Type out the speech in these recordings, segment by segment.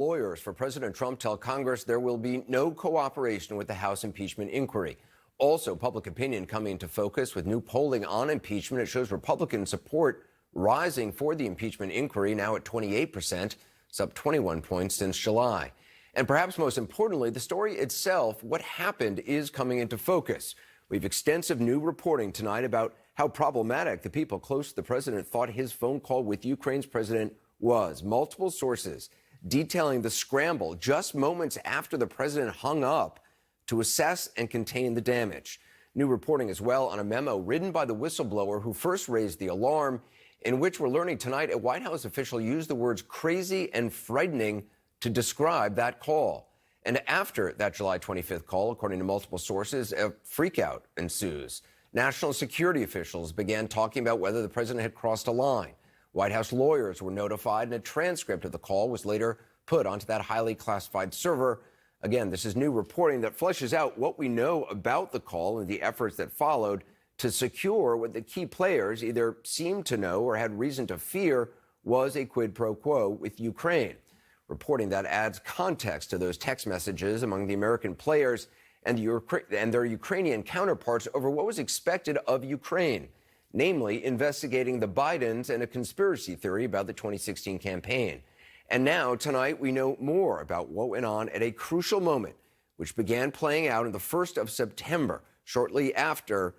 Lawyers for President Trump tell Congress there will be no cooperation with the House impeachment inquiry. Also, public opinion coming into focus with new polling on impeachment. It shows Republican support rising for the impeachment inquiry, now at 28%. It's up 21 points since July. And perhaps most importantly, the story itself, what happened, is coming into focus. We have extensive new reporting tonight about how problematic the people close to the president thought his phone call with Ukraine's president was. Multiple sources detailing the scramble just moments after the president hung up to assess and contain the damage. New reporting as well on a memo written by the whistleblower who first raised the alarm, in which we're learning tonight a White House official used the words crazy and frightening to describe that call. And after that July 25th call, according to multiple sources, a freakout ensues. National security officials began talking about whether the president had crossed a line. White House lawyers were notified, and a transcript of the call was later put onto that highly classified server. Again, this is new reporting that fleshes out what we know about the call and the efforts that followed to secure what the key players either seemed to know or had reason to fear was a quid pro quo with Ukraine. Reporting that adds context to those text messages among the American players and their Ukrainian counterparts over what was expected of Ukraine, namely investigating the Bidens and a conspiracy theory about the 2016 campaign. And now, tonight, we know more about what went on at a crucial moment, which began playing out on the 1st of September, shortly after,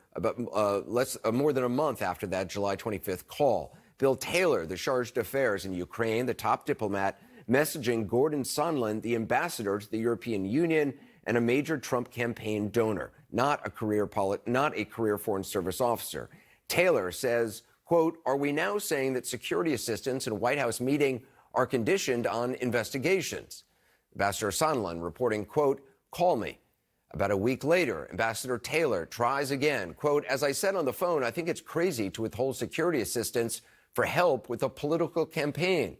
more than a month after that July 25th call. Bill Taylor, the charge d'affaires in Ukraine, the top diplomat, messaging Gordon Sondland, the ambassador to the European Union and a major Trump campaign donor, not a career Foreign Service officer. Taylor says, quote, "Are we now saying that security assistance and White House meeting are conditioned on investigations?" Ambassador Sondland reporting, quote, "Call me." About a week later, Ambassador Taylor tries again, quote, "As I said on the phone, I think it's crazy to withhold security assistance for help with a political campaign."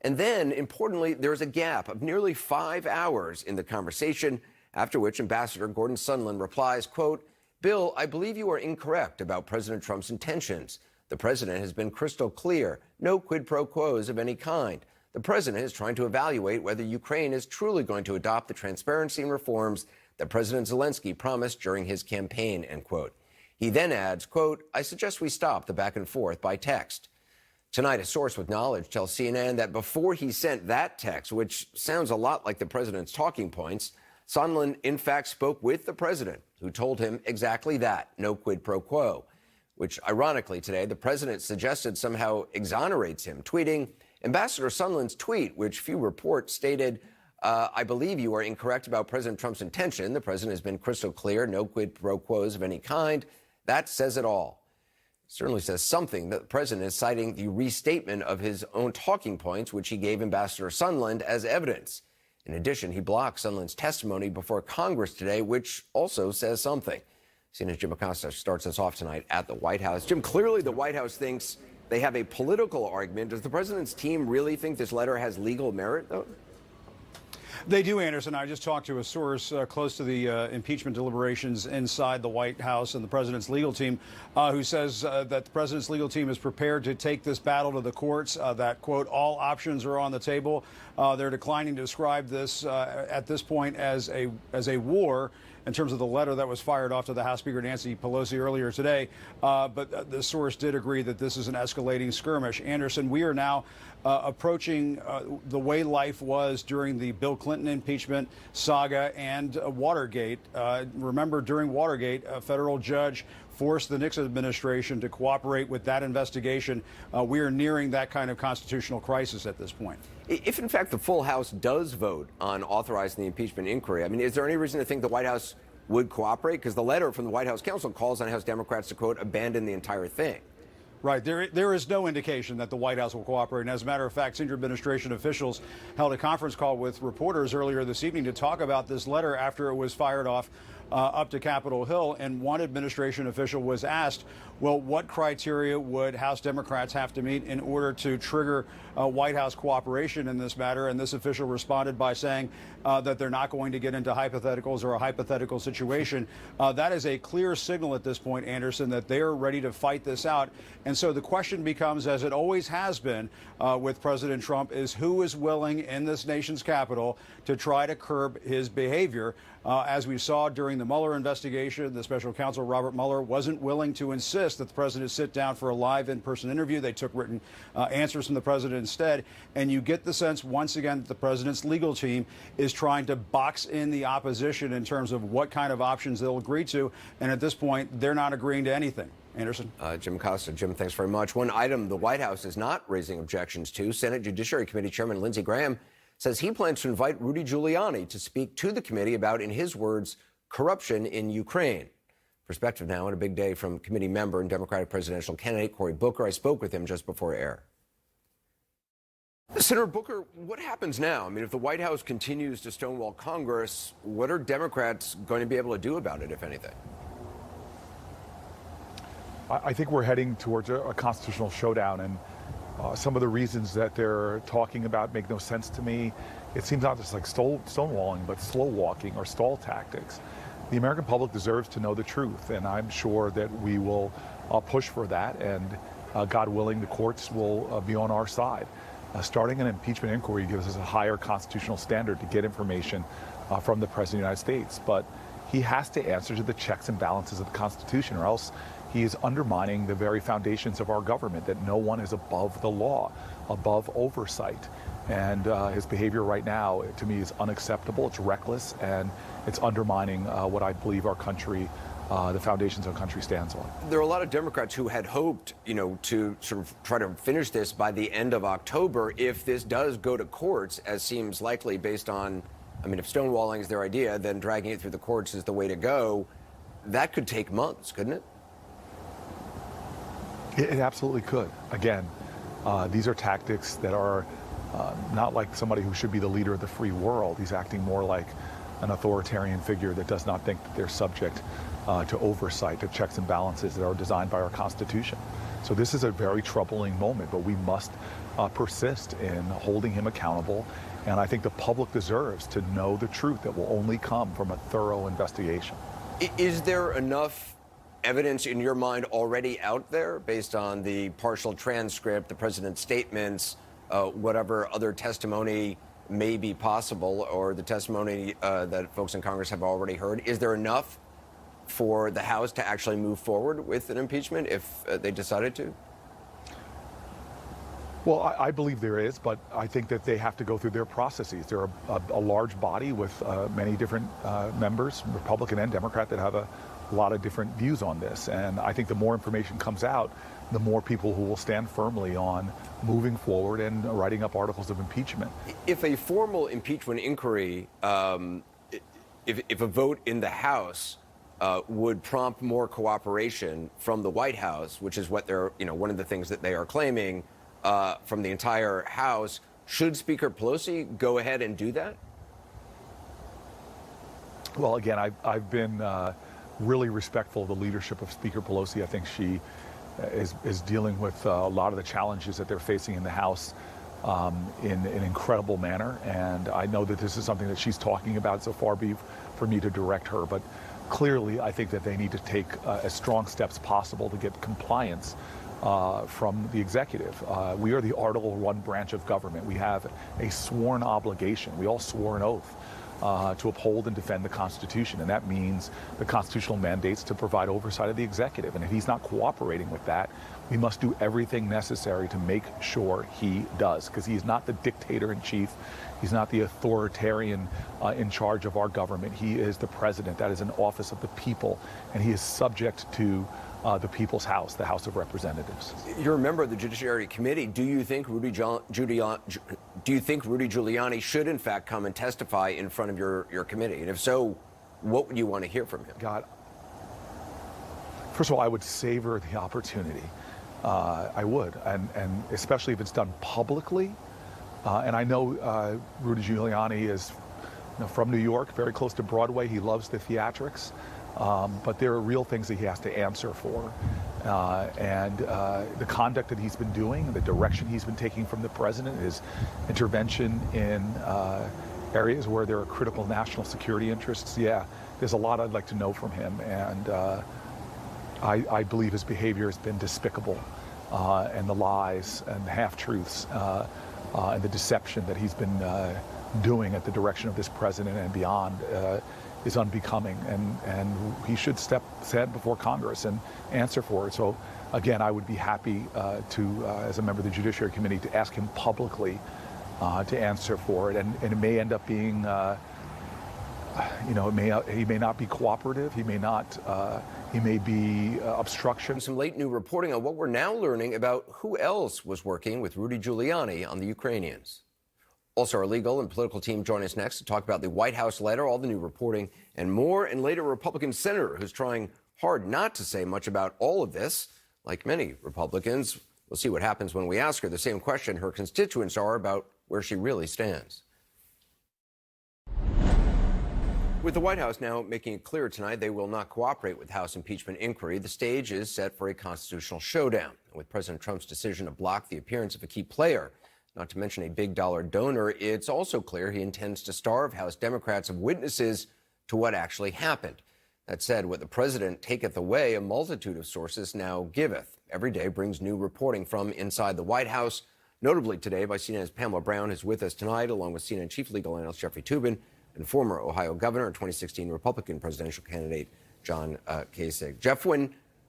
And then, importantly, there's a gap of nearly 5 hours in the conversation, after which Ambassador Gordon Sondland replies, quote, "Bill, I believe you are incorrect about President Trump's intentions. The president has been crystal clear. No quid pro quos of any kind. The president is trying to evaluate whether Ukraine is truly going to adopt the transparency and reforms that President Zelensky promised during his campaign," end quote. He then adds, quote, "I suggest we stop the back and forth by text." Tonight, a source with knowledge tells CNN that before he sent that text, which sounds a lot like the president's talking points, Sondland, in fact, spoke with the president, who told him exactly that, no quid pro quo, which, ironically, today, the president suggested somehow exonerates him, tweeting, Ambassador Sondland's tweet, which few report, stated, "I believe you are incorrect about President Trump's intention. The president has been crystal clear, no quid pro quos of any kind." That says it all. Certainly says something that the president is citing the restatement of his own talking points, which he gave Ambassador Sondland as evidence. In addition, he blocked Sondland's testimony before Congress today, which also says something. CNN's Jim Acosta starts us off tonight at the White House. Jim, clearly the White House thinks they have a political argument. Does the president's team really think this letter has legal merit, though? They do, Anderson. I just talked to a source close to the impeachment deliberations inside the White House and the president's legal team, who says that the president's legal team is prepared to take this battle to the courts, that, quote, all options are on the table. They're declining to describe this at this point as a war in terms of the letter that was fired off to the House Speaker Nancy Pelosi earlier today. But the source did agree that this is an escalating skirmish. Anderson, we are now approaching the way life was during the Bill Clinton impeachment saga and Watergate. Remember, during Watergate, a federal judge forced the Nixon administration to cooperate with that investigation. We are nearing that kind of constitutional crisis at this point. If, in fact, the full House does vote on authorizing the impeachment inquiry, I mean, is there any reason to think the White House would cooperate? Because the letter from the White House counsel calls on House Democrats to, quote, abandon the entire thing. Right. There is no indication that the White House will cooperate. And as a matter of fact, senior administration officials held a conference call with reporters earlier this evening to talk about this letter after it was fired off up to Capitol Hill. And one administration official was asked, well, what criteria would House Democrats have to meet in order to trigger White House cooperation in this matter? And this official responded by saying that they're not going to get into hypotheticals or a hypothetical situation. That is a clear signal at this point, Anderson, that they are ready to fight this out. And so the question becomes, as it always has been with President Trump, is who is willing in this nation's capital to try to curb his behavior? As we saw during the Mueller investigation, the special counsel Robert Mueller wasn't willing to insist that the president sit down for a live in-person interview. They took written answers from the president instead. And you get the sense, once again, that the president's legal team is trying to box in the opposition in terms of what kind of options they'll agree to. And at this point, they're not agreeing to anything. Anderson. Jim Costa. Jim, thanks very much. One item the White House is not raising objections to. Senate Judiciary Committee Chairman Lindsey Graham says he plans to invite Rudy Giuliani to speak to the committee about, in his words, corruption in Ukraine. Perspective now on a big day from committee member and Democratic presidential candidate Cory Booker. I spoke with him just before air. Senator Booker, what happens now? I mean, if the White House continues to stonewall Congress, what are Democrats going to be able to do about it, if anything? I think we're heading towards a constitutional showdown, and some of the reasons that they're talking about make no sense to me. It seems not just like stonewalling, but slow walking or stall tactics. The American public deserves to know the truth, and I'm sure that we will push for that, and God willing, the courts will be on our side. Starting an impeachment inquiry gives us a higher constitutional standard to get information from the President of the United States, but he has to answer to the checks and balances of the Constitution, or else he is undermining the very foundations of our government, that no one is above the law, above oversight. And his behavior right now, to me, is unacceptable. It's reckless, and it's undermining what I believe our country, the foundations of our country stands on. There are a lot of Democrats who had hoped, to sort of try to finish this by the end of October. If this does go to courts, as seems likely based on, if stonewalling is their idea, then dragging it through the courts is the way to go. That could take months, couldn't it? It absolutely could. Again, these are tactics that are not like somebody who should be the leader of the free world. He's acting more like an authoritarian figure that does not think that they're subject to oversight, to checks and balances that are designed by our Constitution. So this is a very troubling moment, but we must persist in holding him accountable. And I think the public deserves to know the truth that will only come from a thorough investigation. Is there enough evidence in your mind already out there based on the partial transcript, the president's statements, whatever other testimony may be possible, or the testimony that folks in Congress have already heard? Is there enough for the House to actually move forward with an impeachment if they decided to? Well, I believe there is, but I think that they have to go through their processes. They're a large body with many different members, Republican and Democrat, that have a lot of different views on this. And I think the more information comes out, the more people who will stand firmly on moving forward and writing up articles of impeachment. If a formal impeachment inquiry, if a vote in the House would prompt more cooperation from the White House, which is what they're, one of the things that they are claiming from the entire House, should Speaker Pelosi go ahead and do that? Well, again, I've been really respectful of the leadership of Speaker Pelosi. I think she is dealing with a lot of the challenges that they're facing in the House in an incredible manner. And I know that this is something that she's talking about, so far be for me to direct her. But clearly, I think that they need to take as strong steps possible to get compliance from the executive. We are the Article I branch of government. We have a sworn obligation. We all swore an oath to uphold and defend the Constitution, and that means the constitutional mandates to provide oversight of the executive. And if he's not cooperating with that, we must do everything necessary to make sure he does, because he is not the dictator-in-chief. He's not the authoritarian in charge of our government. He is the president. That is an office of the people, and he is subject to the People's House, the House of Representatives. You're a member of the Judiciary Committee. Do you think Rudy Giuliani should, in fact, come and testify in front of your committee? And if so, what would you want to hear from him? God, first of all, I would savor the opportunity. I would, and especially if it's done publicly. And I know Rudy Giuliani is from New York, very close to Broadway. He loves the theatrics. But there are real things that he has to answer for. And the conduct that he's been doing, the direction he's been taking from the president, his intervention in areas where there are critical national security interests. Yeah, there's a lot I'd like to know from him. And I believe his behavior has been despicable. And the lies and the half-truths and the deception that he's been doing at the direction of this president and beyond is unbecoming, and he should stand before Congress and answer for it. So, again, I would be happy to, as a member of the Judiciary Committee, to ask him publicly to answer for it. And it may end up being, he may not be cooperative. He may be obstruction. Some late new reporting on what we're now learning about who else was working with Rudy Giuliani on the Ukrainians. Also, our legal and political team join us next to talk about the White House letter, all the new reporting, and more. And later, a Republican senator who's trying hard not to say much about all of this. Like many Republicans, we'll see what happens when we ask her the same question her constituents are about where she really stands. With the White House now making it clear tonight they will not cooperate with House impeachment inquiry, the stage is set for a constitutional showdown. With President Trump's decision to block the appearance of a key player, not to mention a big-dollar donor, it's also clear he intends to starve House Democrats of witnesses to what actually happened. That said, what the president taketh away, a multitude of sources now giveth. Every day brings new reporting from inside the White House, notably today by CNN's Pamela Brown, who's with us tonight, along with CNN chief legal analyst Jeffrey Toobin and former Ohio governor and 2016 Republican presidential candidate John Kasich. Jeff,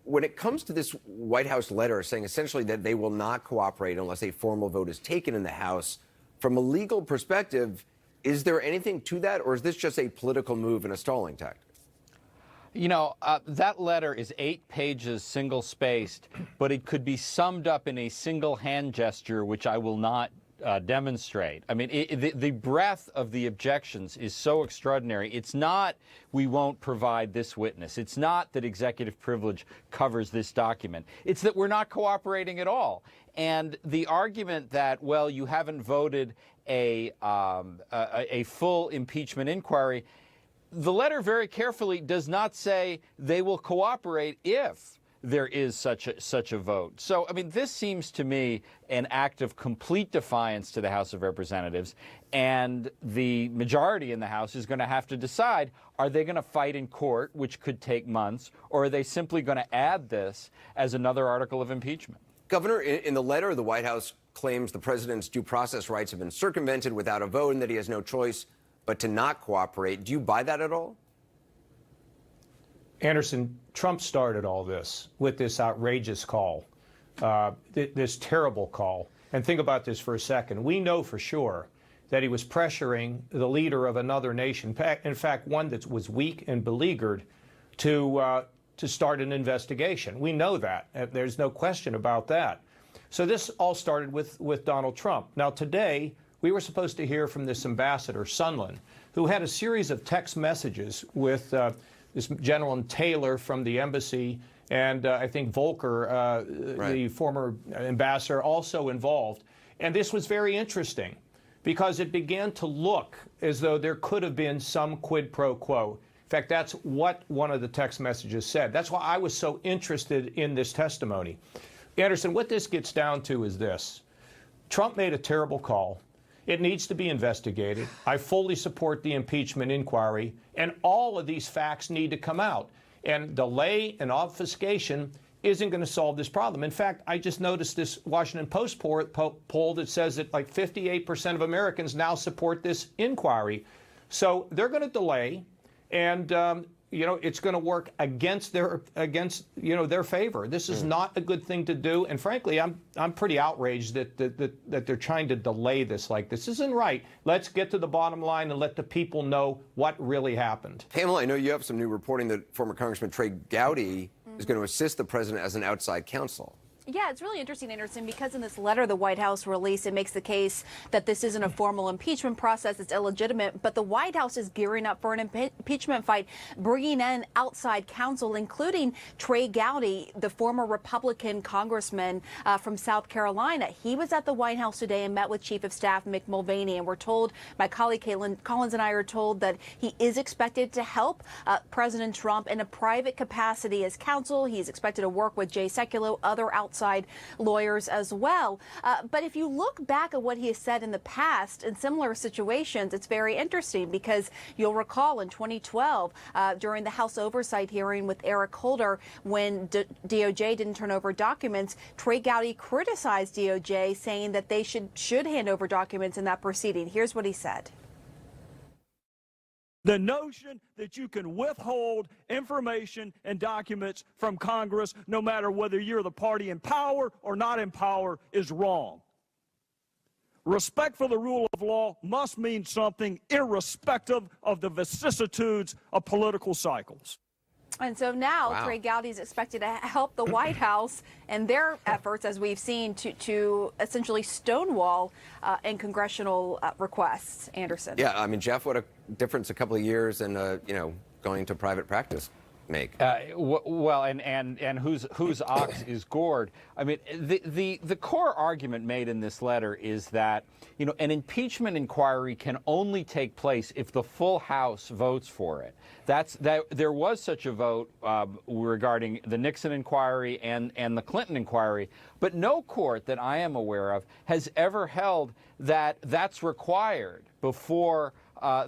when it comes to this White House letter saying essentially that they will not cooperate unless a formal vote is taken in the House, from a legal perspective, is there anything to that, or is this just a political move and a stalling tactic? You know, that letter is 8 pages, single-spaced, but it could be summed up in a single hand gesture, which I will not demonstrate. I mean, the breadth of the objections is so extraordinary. It's not we won't provide this witness. It's not that executive privilege covers this document. It's that we're not cooperating at all. And the argument that, well, you haven't voted a full impeachment inquiry, the letter very carefully does not say they will cooperate if there is such a vote. So, I mean, this seems to me an act of complete defiance to the House of Representatives, and the majority in the House is going to have to decide, are they going to fight in court, which could take months, or are they simply going to add this as another article of impeachment? Governor, in the letter, the White House claims the president's due process rights have been circumvented without a vote and that he has no choice but to not cooperate. Do you buy that at all? Anderson, Trump started all this with this outrageous call, this terrible call. And think about this for a second. We know for sure that he was pressuring the leader of another nation, in fact, one that was weak and beleaguered, to start an investigation. We know that. There's no question about that. So this all started with Donald Trump. Now, today, we were supposed to hear from this ambassador, Sondland, who had a series of text messages with this General Taylor from the embassy, and I think Volker, right, the former ambassador, also involved. And this was very interesting because it began to look as though there could have been some quid pro quo. In fact, that's what one of the text messages said. That's why I was so interested in this testimony. Anderson, what this gets down to is this. Trump made a terrible call. It needs to be investigated. I fully support the impeachment inquiry, and all of these facts need to come out. And delay and obfuscation isn't going to solve this problem. In fact, I just noticed this Washington Post poll that says that like 58% of Americans now support this inquiry. So they're going to delay, and it's going to work against their favor. This is not a good thing to do, and frankly, I'm pretty outraged that they're trying to delay this like this. This isn't right. Let's get to the bottom line and let the people know what really happened. Pamela, I know you have some new reporting that former Congressman Trey Gowdy is going to assist the president as an outside counsel. Yeah, it's really interesting, Anderson, because in this letter the White House released, it makes the case that this isn't a formal impeachment process, it's illegitimate, but the White House is gearing up for an impeachment fight, bringing in outside counsel, including Trey Gowdy, the former Republican congressman from South Carolina. He was at the White House today and met with Chief of Staff Mick Mulvaney, and we're told, my colleague Caitlin Collins and I are told, that he is expected to help President Trump in a private capacity as counsel. He's expected to work with Jay Sekulow, other outside lawyers as well. But if you look back at what he has said in the past in similar situations, it's very interesting because you'll recall in 2012 during the House oversight hearing with Eric Holder, when DOJ didn't turn over documents, Trey Gowdy criticized DOJ, saying that they should hand over documents in that proceeding. Here's what he said. The notion that you can withhold information and documents from Congress, no matter whether you're the party in power or not in power, is wrong. Respect for the rule of law must mean something irrespective of the vicissitudes of political cycles. And so now Wow. Trey Gowdy is expected to help the White House and their efforts, as we've seen, to essentially stonewall in congressional requests. Anderson. Yeah, I mean, Jeff, what a difference a couple of years and, going to private practice make. Well, and whose ox is gored. I mean, the core argument made in this letter is that, an impeachment inquiry can only take place if the full House votes for it. There was such a vote regarding the Nixon inquiry and the Clinton inquiry, but no court that I am aware of has ever held that that's required before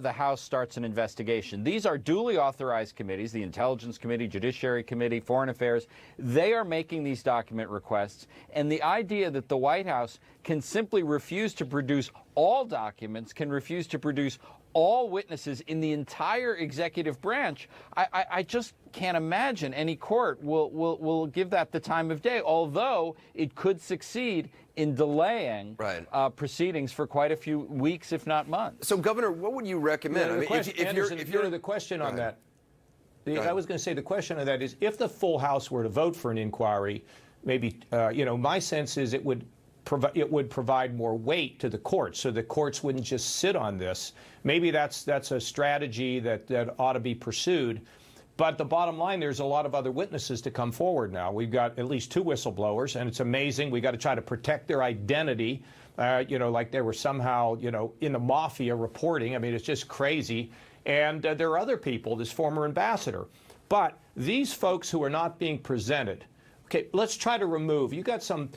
the House starts an investigation. These are duly authorized committees, the Intelligence Committee, Judiciary Committee, Foreign Affairs. They are making these document requests. And the idea that the White House can simply refuse to produce all documents, can refuse to produce all witnesses in the entire executive branch, I just can't imagine any court will give that the time of day, although it could succeed in delaying proceedings for quite a few weeks, if not months. So, Governor, what would you recommend? The question on that, I was going to say the question on that is, if the full House were to vote for an inquiry, maybe, my sense is it would provide more weight to the courts, so the courts wouldn't just sit on this. Maybe that's a strategy that ought to be pursued. But the bottom line, there's a lot of other witnesses to come forward now. We've got at least 2 whistleblowers, and it's amazing. We got to try to protect their identity, like they were somehow, in the mafia reporting. I mean, it's just crazy. And there are other people, this former ambassador. But these folks who are not being presented, okay, let's try to remove. You got some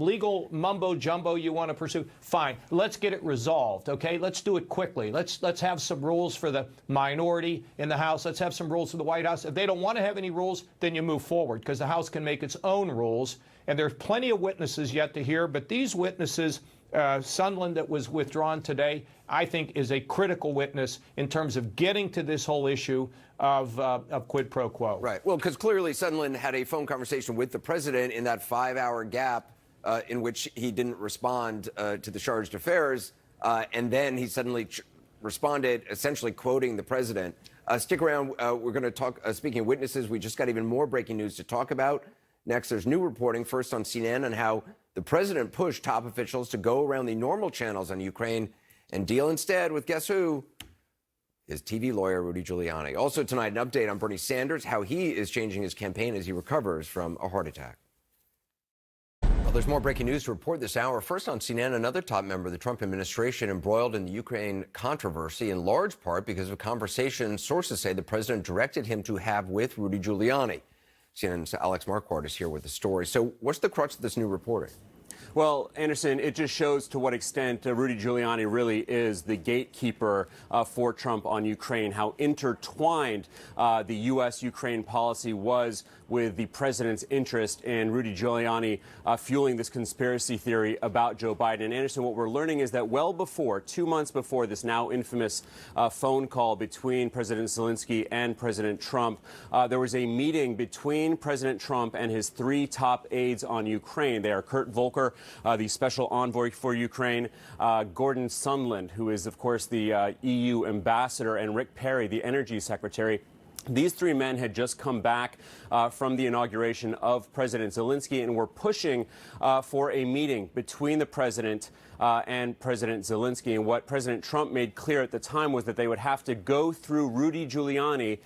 legal mumbo jumbo you want to pursue, fine. Let's get it resolved, okay? Let's do it quickly. Let's have some rules for the minority in the House. Let's have some rules for the White House. If they don't want to have any rules, then you move forward, because the House can make its own rules. And there's plenty of witnesses yet to hear, but these witnesses, Sondland that was withdrawn today, I think is a critical witness in terms of getting to this whole issue of quid pro quo. Right. Well, because clearly Sondland had a phone conversation with the president in that 5-hour gap in which he didn't respond to the charged affairs, and then he suddenly responded, essentially quoting the president. Stick around. We're going to talk, speaking of witnesses, we just got even more breaking news to talk about. Next, there's new reporting, first on CNN, on how the president pushed top officials to go around the normal channels on Ukraine and deal instead with, guess who? His TV lawyer, Rudy Giuliani. Also tonight, an update on Bernie Sanders, how he is changing his campaign as he recovers from a heart attack. Well, there's more breaking news to report this hour. First on CNN, another top member of the Trump administration embroiled in the Ukraine controversy, in large part because of a conversation sources say the president directed him to have with Rudy Giuliani. CNN's Alex Marquardt is here with the story. So what's the crux of this new reporting? Well, Anderson, it just shows to what extent Rudy Giuliani really is the gatekeeper for Trump on Ukraine, how intertwined the U.S.-Ukraine policy was with the president's interest in Rudy Giuliani fueling this conspiracy theory about Joe Biden. And Anderson, what we're learning is that well before, 2 months before this now infamous phone call between President Zelensky and President Trump, there was a meeting between President Trump and his 3 top aides on Ukraine. They are Kurt Volker, the special envoy for Ukraine, Gordon Sondland, who is, of course, the EU ambassador, and Rick Perry, the energy secretary. These three men had just come back from the inauguration of President Zelensky and were pushing for a meeting between the president and President Zelensky. And what President Trump made clear at the time was that they would have to go through Rudy Giuliani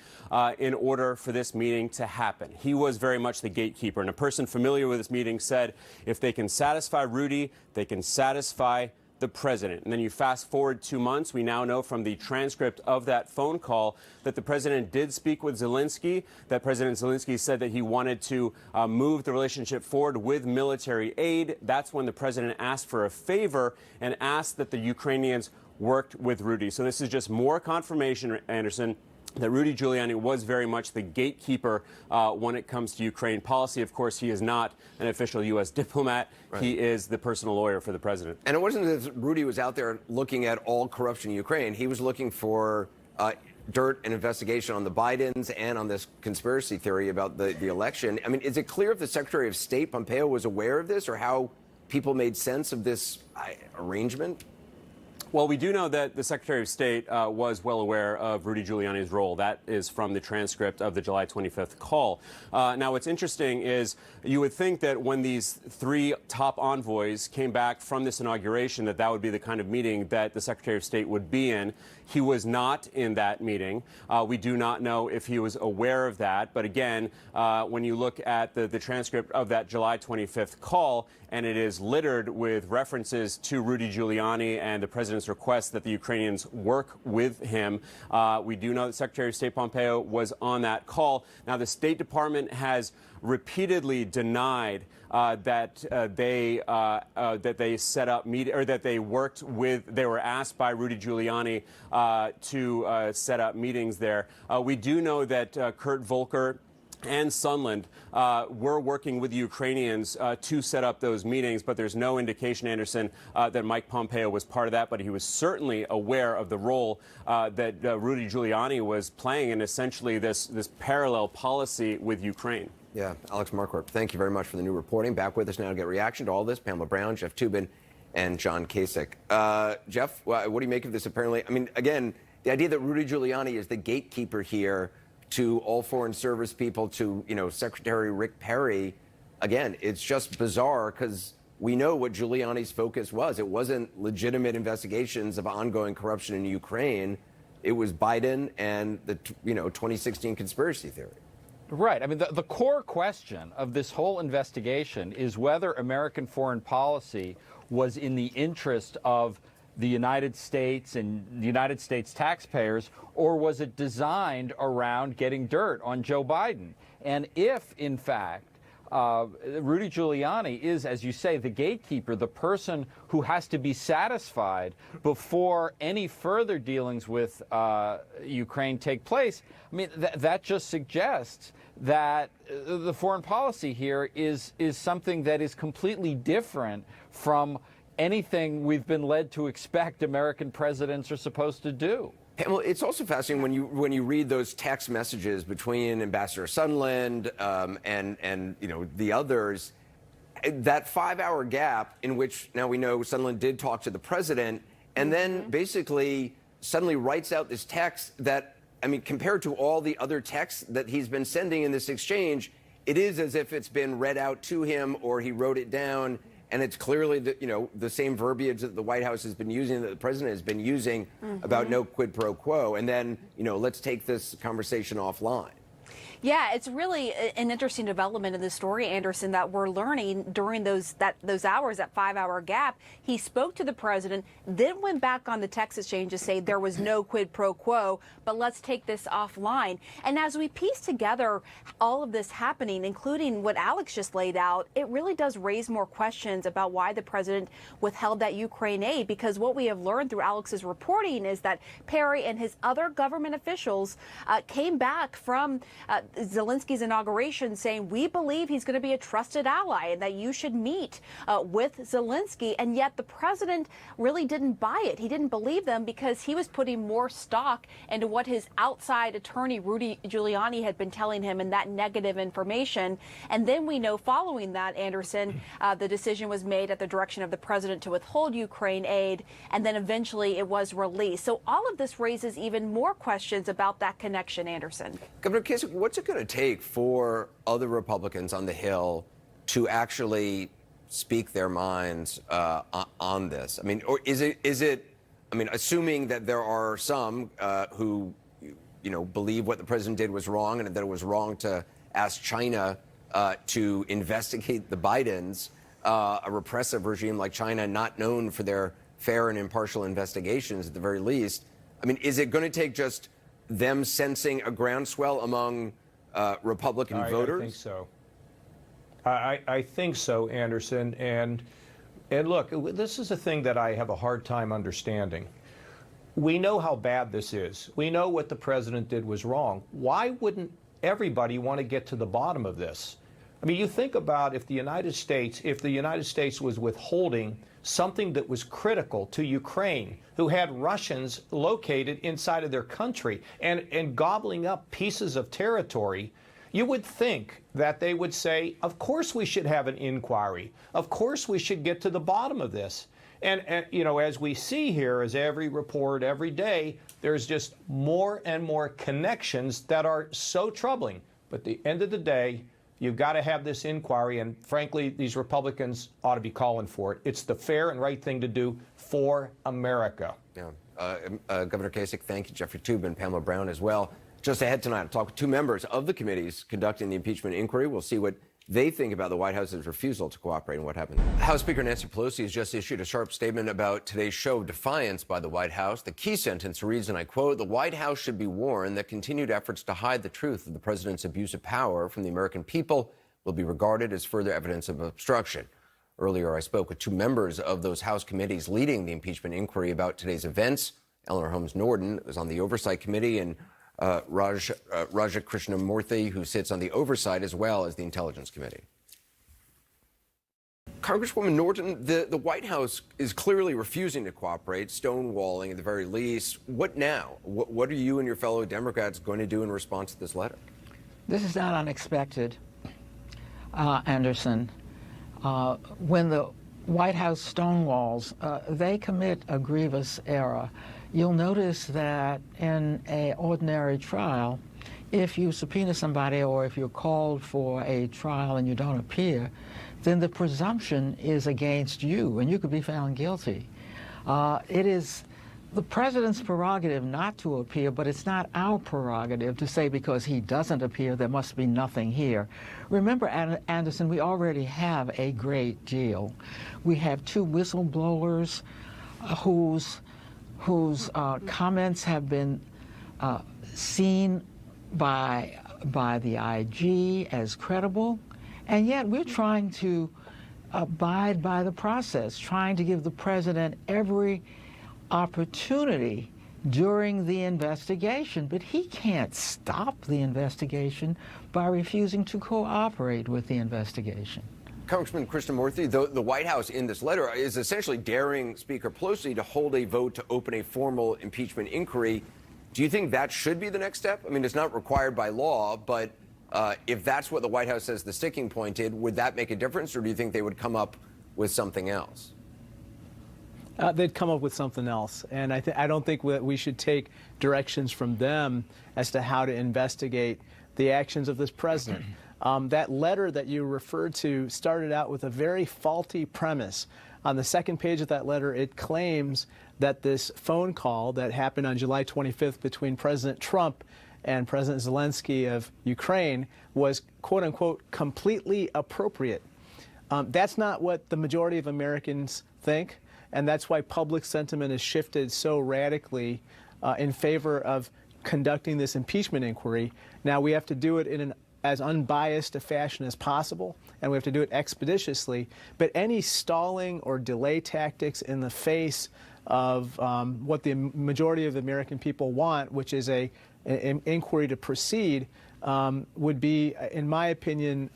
in order for this meeting to happen. He was very much the gatekeeper. And a person familiar with this meeting said, if they can satisfy Rudy, they can satisfy the president. And then you fast forward 2 months. We now know from the transcript of that phone call that the president did speak with Zelensky, that President Zelensky said that he wanted to move the relationship forward with military aid. That's when the president asked for a favor and asked that the Ukrainians worked with Rudy. So this is just more confirmation, Anderson, that Rudy Giuliani was very much the gatekeeper when it comes to Ukraine policy. Of course, he is not an official U.S. diplomat. Right. He is the personal lawyer for the president. And it wasn't that Rudy was out there looking at all corruption in Ukraine. He was looking for dirt and investigation on the Bidens and on this conspiracy theory about the election. I mean, is it clear if the Secretary of State, Pompeo, was aware of this or how people made sense of this arrangement? Well, we do know that the Secretary of State was well aware of Rudy Giuliani's role. That is from the transcript of the July 25th call. Now, what's interesting is you would think that when these three top envoys came back from this inauguration, that would be the kind of meeting that the Secretary of State would be in. He was not in that meeting. We do not know if he was aware of that. But again, when you look at the transcript of that July 25th call, and it is littered with references to Rudy Giuliani and the president's request that the Ukrainians work with him. We do know that Secretary of State Pompeo was on that call. Now, the State Department has repeatedly denied that they set up or that they worked with. They were asked by Rudy Giuliani to set up meetings there. We do know that Kurt Volker and Sondland were working with the Ukrainians to set up those meetings, but there's no indication, Anderson, that Mike Pompeo was part of that, but he was certainly aware of the role that Rudy Giuliani was playing in essentially this parallel policy with Ukraine. Yeah, Alex Marquardt, thank you very much for the new reporting. Back with us now to get reaction to all this, Pamela Brown, Jeff Toobin, and John Kasich. Jeff, what do you make of this apparently? I mean, again, the idea that Rudy Giuliani is the gatekeeper here to all foreign service people, to, Secretary Rick Perry, again, it's just bizarre because we know what Giuliani's focus was. It wasn't legitimate investigations of ongoing corruption in Ukraine. It was Biden and the, 2016 conspiracy theory. Right. I mean, the core question of this whole investigation is whether American foreign policy was in the interest of the United States and the United States taxpayers, or was it designed around getting dirt on Joe Biden? And if, in fact, Rudy Giuliani is, as you say, the gatekeeper, the person who has to be satisfied before any further dealings with Ukraine take place, I mean, that just suggests that the foreign policy here is something that is completely different from anything we've been led to expect American presidents are supposed to do. Well, it's also fascinating when you read those text messages between Ambassador Sondland and the others, that 5-hour gap in which now we know Sondland did talk to the president, and then basically suddenly writes out this text that, I mean, compared to all the other texts that he's been sending in this exchange, it is as if it's been read out to him or he wrote it down. And it's clearly the same verbiage that the White House has been using, that the president has been using about no quid pro quo. And then, let's take this conversation offline. Yeah, it's really an interesting development in the story, Anderson, that we're learning during those hours, that 5-hour gap. He spoke to the president, then went back on the text exchange to say there was no quid pro quo, but let's take this offline. And as we piece together all of this happening, including what Alex just laid out, it really does raise more questions about why the president withheld that Ukraine aid, because what we have learned through Alex's reporting is that Perry and his other government officials came back from Zelensky's inauguration saying, we believe he's going to be a trusted ally and that you should meet with Zelensky. And yet the president really didn't buy it. He didn't believe them because he was putting more stock into what his outside attorney, Rudy Giuliani, had been telling him, and that negative information. And then we know following that, Anderson, the decision was made at the direction of the president to withhold Ukraine aid, and then eventually it was released. So all of this raises even more questions about that connection, Anderson. Governor Kasich, what's it going to take for other Republicans on the Hill to actually speak their minds on this? I mean, or is it? I mean, assuming that there are some who, believe what the president did was wrong and that it was wrong to ask China to investigate the Bidens, a repressive regime like China, not known for their fair and impartial investigations at the very least. I mean, is it going to take just them sensing a groundswell among Republican voters? I think so. I think so, Anderson. And look, this is a thing that I have a hard time understanding. We know how bad this is. We know what the president did was wrong. Why wouldn't everybody want to get to the bottom of this? I mean, you think about if the United States was withholding something that was critical to Ukraine, who had Russians located inside of their country and gobbling up pieces of territory, you would think that they would say, of course we should have an inquiry. Of course we should get to the bottom of this. And as we see here, as every report every day, there's just more and more connections that are so troubling. But at the end of the day, you've got to have this inquiry, and frankly, these Republicans ought to be calling for it. It's the fair and right thing to do for America. Yeah. Governor Kasich, thank you. Jeffrey Toobin, Pamela Brown as well. Just ahead tonight, I'll talk with two members of the committees conducting the impeachment inquiry. We'll see what they think about the White House's refusal to cooperate and what happened. House Speaker Nancy Pelosi has just issued a sharp statement about today's show of defiance by the White House. The key sentence reads, and I quote, "The White House should be warned that continued efforts to hide the truth of the president's abuse of power from the American people will be regarded as further evidence of obstruction." Earlier, I spoke with two members of those House committees leading the impeachment inquiry about today's events. Eleanor Holmes Norton was on the Oversight Committee, and Raja Krishnamurthy, who sits on the Oversight as well as the Intelligence Committee. Congresswoman Norton, the White House is clearly refusing to cooperate, stonewalling at the very least. What now? What are you and your fellow Democrats going to do in response to this letter? This is not unexpected, Anderson. When the White House stonewalls, they commit a grievous error. You'll notice that in an ordinary trial, if you subpoena somebody or if you're called for a trial and you don't appear, then the presumption is against you and you could be found guilty. It is the president's prerogative not to appear, but it's not our prerogative to say because he doesn't appear there must be nothing here. Remember, Anderson, we already have a great deal. We have two whistleblowers whose comments have been seen by the IG as credible, and yet we're trying to abide by the process, trying to give the president every opportunity during the investigation, but he can't stop the investigation by refusing to cooperate with the investigation. Congressman Krishnamurthy, the White House in this letter is essentially daring Speaker Pelosi to hold a vote to open a formal impeachment inquiry. Do you think that should be the next step? I mean, it's not required by law, but if that's what the White House says the sticking point is, would that make a difference, or do you think they would come up with something else? They'd come up with something else. And I don't think we should take directions from them as to how to investigate the actions of this president. That letter that you referred to started out with a very faulty premise. On the second page of that letter, it claims that this phone call that happened on July 25th between President Trump and President Zelensky of Ukraine was, quote unquote, completely appropriate. That's not what the majority of Americans think, and that's why public sentiment has shifted so radically in favor of conducting this impeachment inquiry. Now, we have to do it in as unbiased a fashion as possible, and we have to do it expeditiously. But any stalling or delay tactics in the face of what the majority of the American people want, which is an inquiry to proceed, would be, in my opinion,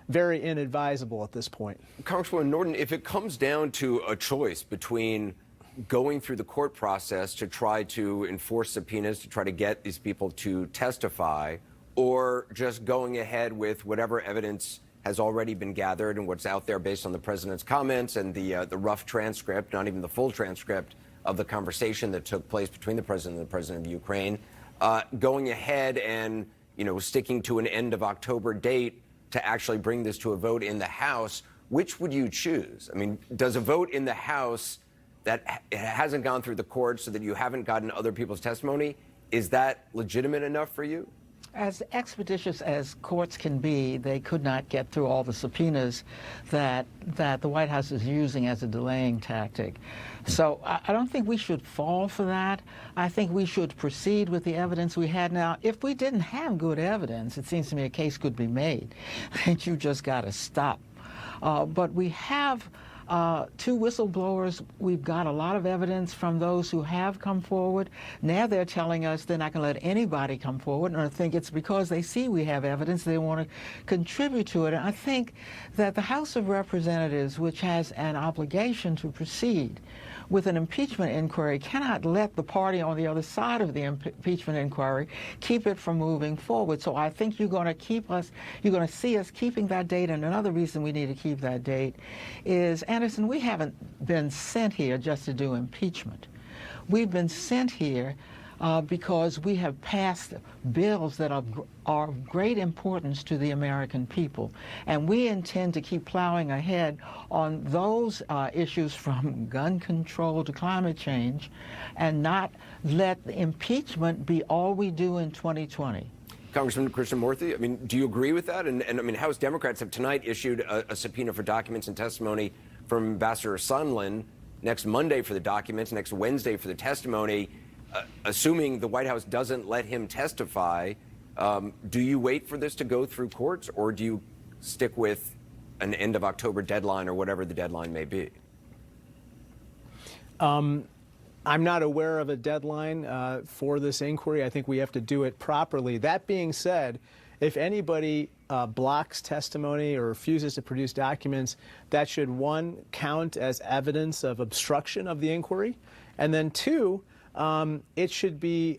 very inadvisable at this point. Congresswoman Norton, if it comes down to a choice between going through the court process to try to enforce subpoenas, to try to get these people to testify, or just going ahead with whatever evidence has already been gathered and what's out there based on the president's comments and the rough transcript, not even the full transcript of the conversation that took place between the president and the president of Ukraine, going ahead and sticking to an end of October date to actually bring this to a vote in the House, which would you choose? I mean, does a vote in the House that it hasn't gone through the courts so that you haven't gotten other people's testimony, is that legitimate enough for you? As expeditious as courts can be, they could not get through all the subpoenas that the White House is using as a delaying tactic. So I don't think we should fall for that. I think we should proceed with the evidence we had. Now, if we didn't have good evidence, it seems to me a case could be made that you just got to stop. But we have two whistleblowers. We've got a lot of evidence from those who have come forward. Now they're telling us they're not going to let anybody come forward, and I think it's because they see we have evidence, they want to contribute to it. And I think that the House of Representatives, which has an obligation to proceed with an impeachment inquiry, cannot let the party on the other side of the impeachment inquiry keep it from moving forward. So I think you're going to see us keeping that date. And another reason we need to keep that date is, Anderson, we haven't been sent here just to do impeachment. We've been sent here because we have passed bills that are of great importance to the American people. And we intend to keep plowing ahead on those issues, from gun control to climate change, and not let the impeachment be all we do in 2020. Congressman Krishnamurthy, I mean, do you agree with that? And I mean, House Democrats have tonight issued a subpoena for documents and testimony from Ambassador Sondland, next Monday for the documents, next Wednesday for the testimony. Assuming the White House doesn't let him testify, do you wait for this to go through courts, or do you stick with an end of October deadline or whatever the deadline may be? I'm not aware of a deadline for this inquiry. I think we have to do it properly. That being said, if anybody blocks testimony or refuses to produce documents, that should, one, count as evidence of obstruction of the inquiry, and then two, it should be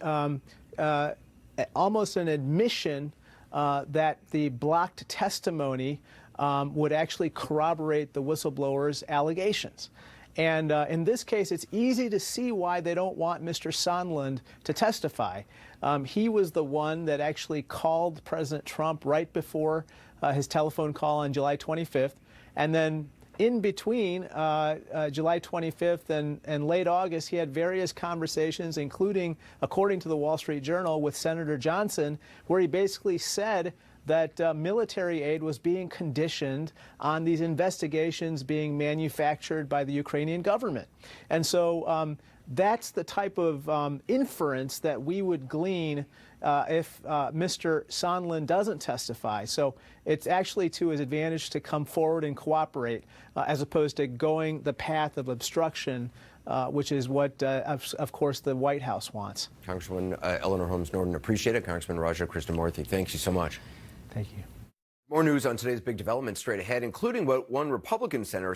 almost an admission that the blocked testimony would actually corroborate the whistleblower's allegations. And in this case, it's easy to see why they don't want Mr. Sondland to testify. He was the one that actually called President Trump right before his telephone call on July 25th, and then in between July 25th and late August, he had various conversations, including, according to the Wall Street Journal, with Senator Johnson, where he basically said that military aid was being conditioned on these investigations being manufactured by the Ukrainian government. And so that's the type of inference that we would glean if Mr. Sondland doesn't testify. So it's actually to his advantage to come forward and cooperate, as opposed to going the path of obstruction, which is what, of course, the White House wants. Congresswoman Eleanor Holmes Norton, appreciate it. Congressman Raja Krishnamurthy, thanks you so much. Thank you. More news on today's big development straight ahead, including what one Republican senator said